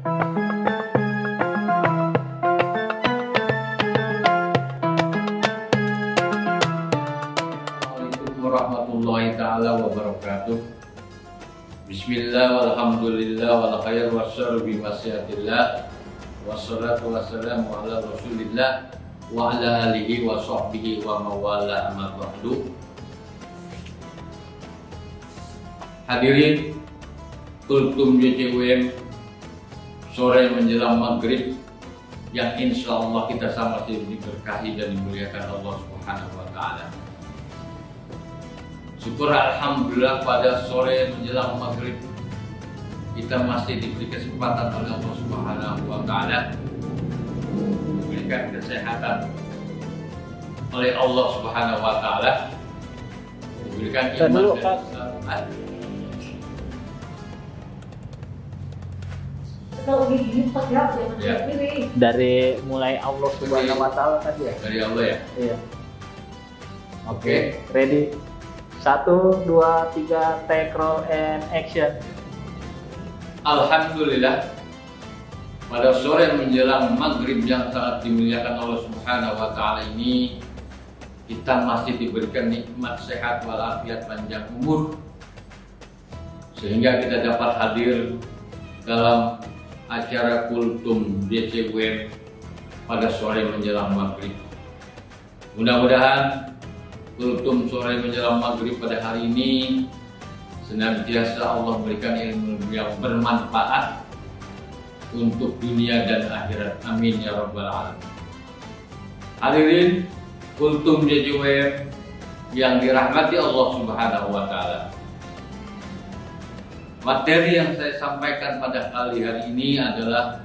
Assalamualaikum warahmatullahi ta'ala wabarakatuh. Bismillah walhamdulillah wal khair wasyarru bi masyiatillah wassalatu wassalamu ala rasulillah wa ala alihi wa sahbihi wa mawala amma ba'du. Hadirin Kultum JCWM sore menjelang maghrib yang insya Allah kita sama diberkahi dan dimuliakan Allah Subhanahu wa Ta'ala. Syukur alhamdulillah pada sore menjelang maghrib kita masih diberi kesempatan oleh Allah Subhanahu wa Ta'ala, diberikan kesehatan oleh Allah Subhanahu wa Ta'ala, diberikan iman dan keselamatan. Ya. Dari mulai Allah Subhanahu wa Ta'ala tadi ya? Dari Allah ya? Iya. Oke. Ready? 1, 2, 3, take roll and action. Alhamdulillah pada sore menjelang maghrib yang sangat dimuliakan Allah Subhanahu wa Ta'ala ini kita masih diberikan nikmat sehat walafiat panjang umur sehingga kita dapat hadir dalam acara Kultum JCWM pada sore menjelang maghrib. Mudah-mudahan Kultum sore menjelang maghrib pada hari ini senantiasa Allah berikan ilmu yang bermanfaat untuk dunia dan akhirat. Amin ya rabbal alamin. Hadirin Kultum JCWM yang dirahmati Allah Subhanahu wa Ta'ala. Materi yang saya sampaikan pada kali hari ini adalah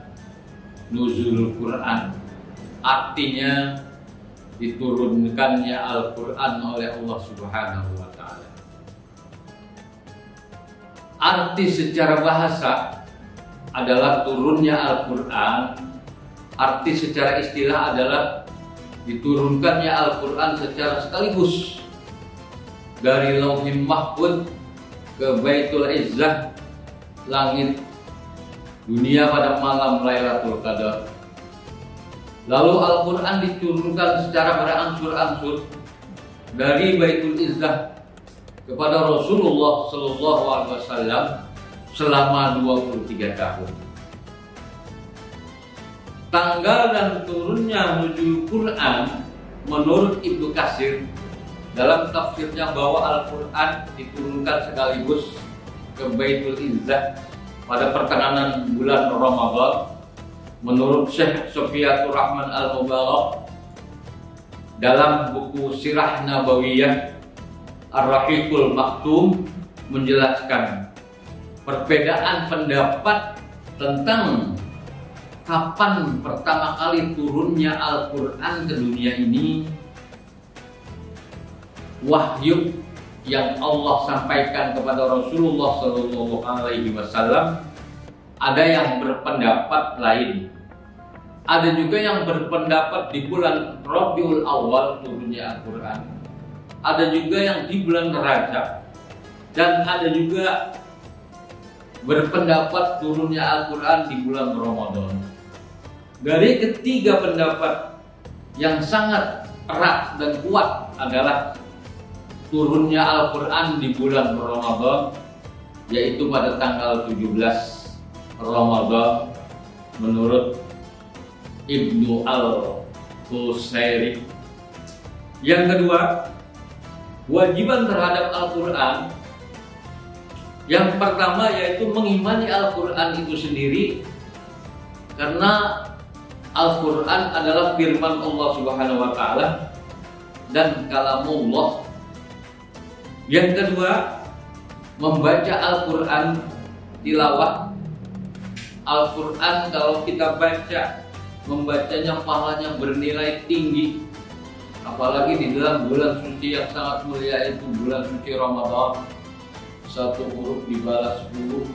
nuzulul Quran. Artinya diturunkannya Al-Quran oleh Allah Subhanahu wa Ta'ala. Arti secara bahasa adalah turunnya Al-Quran. Arti secara istilah adalah diturunkannya Al-Quran secara sekaligus dari Lauhul Mahfuz ke Baitul Izzah, langit dunia pada malam Lailatul Qadar. Lalu Al-Quran diturunkan secara berangsur-angsur dari Baitul Izzah kepada Rasulullah Sallallahu Alaihi Wasallam selama 23 tahun. Tanggal dan turunnya nuzul Quran menurut Ibnu Katsir dalam tafsirnya bahwa Al-Quran diturunkan sekaligus ke Baitul Izzah pada pertengahan bulan Ramadan. Menurut Syekh Sofiatur Rahman Al-Mubarak dalam buku Sirah Nabawiyah Ar-Rahiqul Maktum menjelaskan perbedaan pendapat tentang kapan pertama kali turunnya Al-Quran ke dunia ini. Wahyu yang Allah sampaikan kepada Rasulullah Sallallahu Alaihi Wasallam ada yang berpendapat lain. Ada juga yang berpendapat di bulan Rabiul Awal turunnya Al-Quran. Ada juga yang di bulan Rajab. Dan ada juga berpendapat turunnya Al-Quran di bulan Ramadan. Dari ketiga pendapat yang sangat erat dan kuat adalah turunnya Al-Quran di bulan Ramadan, yaitu pada tanggal 17 Ramadan menurut Ibnu Al-Qusairi. Yang kedua, kewajiban terhadap Al-Quran yang pertama yaitu mengimani Al-Quran itu sendiri, karena Al-Quran adalah firman Allah Subhanahu wa Ta'ala dan kalamullah. Yang kedua, membaca Al-Quran tilawah. Al-Quran kalau kita baca, membacanya pahalanya bernilai tinggi. Apalagi di dalam bulan suci yang sangat mulia itu bulan suci Ramadan. 1 huruf dibalas 10,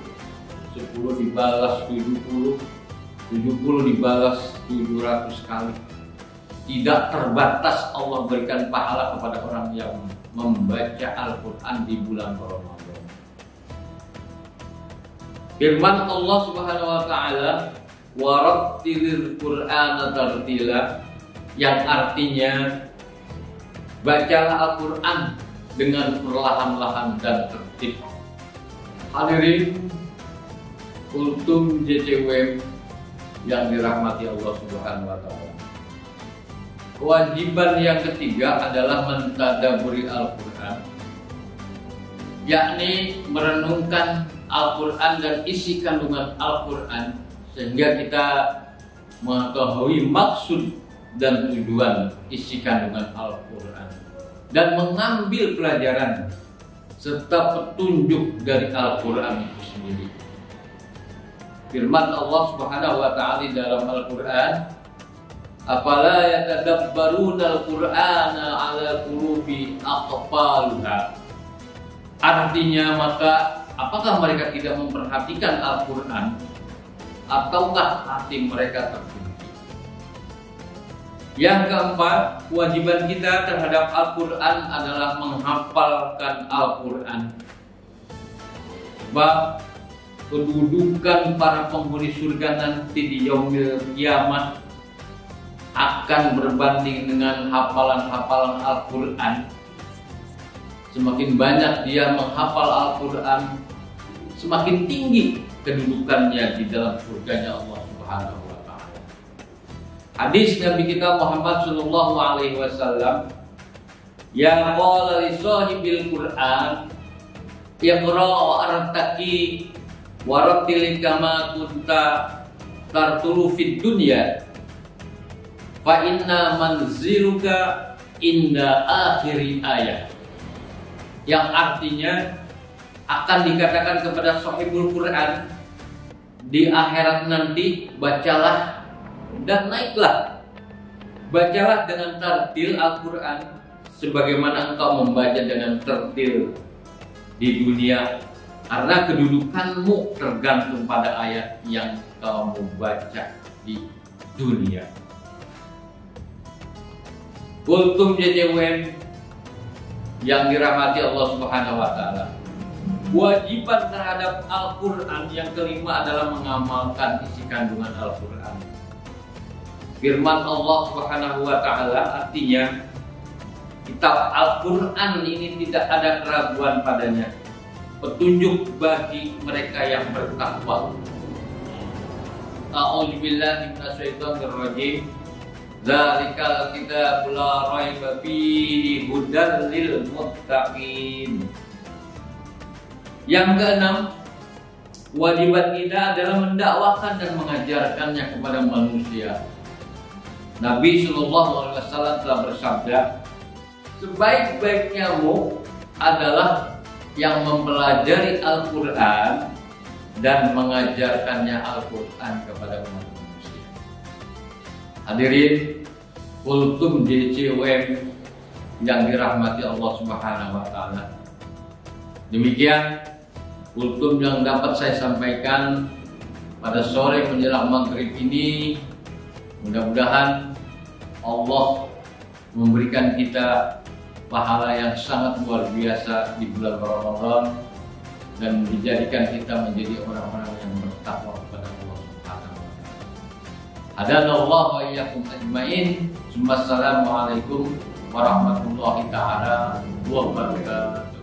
10 dibalas 70, 70 dibalas 700 kali. Tidak terbatas Allah berikan pahala kepada orang yang membaca Al-Quran di bulan Ramadan. Firman Allah Subhanahu wa taala, "Warattilil Qur'ana tartila", yang artinya bacalah Al-Qur'an dengan perlahan-lahan dan tertib. Hadirin Kultum JCWM yang dirahmati Allah Subhanahu wa taala. Kewajiban yang ketiga adalah mentadaburi Al-Qur'an, yakni merenungkan Al-Quran dan isi kandungan Al-Quran sehingga kita mengetahui maksud dan tujuan isi kandungan Al-Quran dan mengambil pelajaran serta petunjuk dari Al-Quran itu sendiri. Firman Allah Subhanahu wa taala di dalam Al-Quran, "Afala yatadabbaruna al-Qur'ana 'ala qulubi aqfalha." Artinya, maka apakah mereka tidak memperhatikan Al-Quran ataukah hati mereka terkunci? Yang keempat, kewajiban kita terhadap Al-Quran adalah menghafalkan Al-Quran. Sebab kedudukan para penghuni surga nanti di yaumil kiamat akan berbanding dengan hafalan-hafalan Al-Quran. Semakin banyak dia menghafal Al-Quran, semakin tinggi kedudukannya di dalam surganya Allah Subhanahu wa taala. Hadis Nabi kita Muhammad sallallahu alaihi wasallam, "Ya qala li sahibil Qur'an, iqra wartaqi warattil kama kunta tartulu fid dunya, fa inna manziluka inda akhiri ayat." Yang artinya akan dikatakan kepada sahibul Quran, di akhirat nanti bacalah dan naiklah, bacalah dengan tartil Al-Quran sebagaimana engkau membaca dengan tartil di dunia, karena kedudukanmu tergantung pada ayat yang kamu baca di dunia. Kultum JCWM yang dirahmati Allah Subhanahu wa taala. Kewajiban terhadap Al-Quran yang kelima adalah mengamalkan isi kandungan Al-Quran. Firman Allah Subhanahu wa taala artinya kitab Al-Quran ini tidak ada keraguan padanya, petunjuk bagi mereka yang bertakwa. A'udzubillahi minasyaitonir rajim. Dzalikal kitabul la raiba fihi hudal lil muttaqin. Yang keenam, kewajiban kita adalah mendakwakan dan mengajarkannya kepada manusia. Nabi Shallallahu Alaihi Wasallam telah bersabda, sebaik-baiknyamu adalah yang mempelajari Al-Quran dan mengajarkannya Al-Quran kepada umat manusia. Hadirin Kultum JCWM yang dirahmati Allah Subhanahu wa taala. Demikian kultum yang dapat saya sampaikan pada sore menjelang maghrib ini. Mudah-mudahan Allah memberikan kita pahala yang sangat luar biasa di bulan Ramadan dan menjadikan kita menjadi orang-orang yang bertakwa kepada Allah Subhanahu wa taala. Hadanallahu wa iyyakum ajmain. Assalamualaikum warahmatullahi taala wabarakatuh.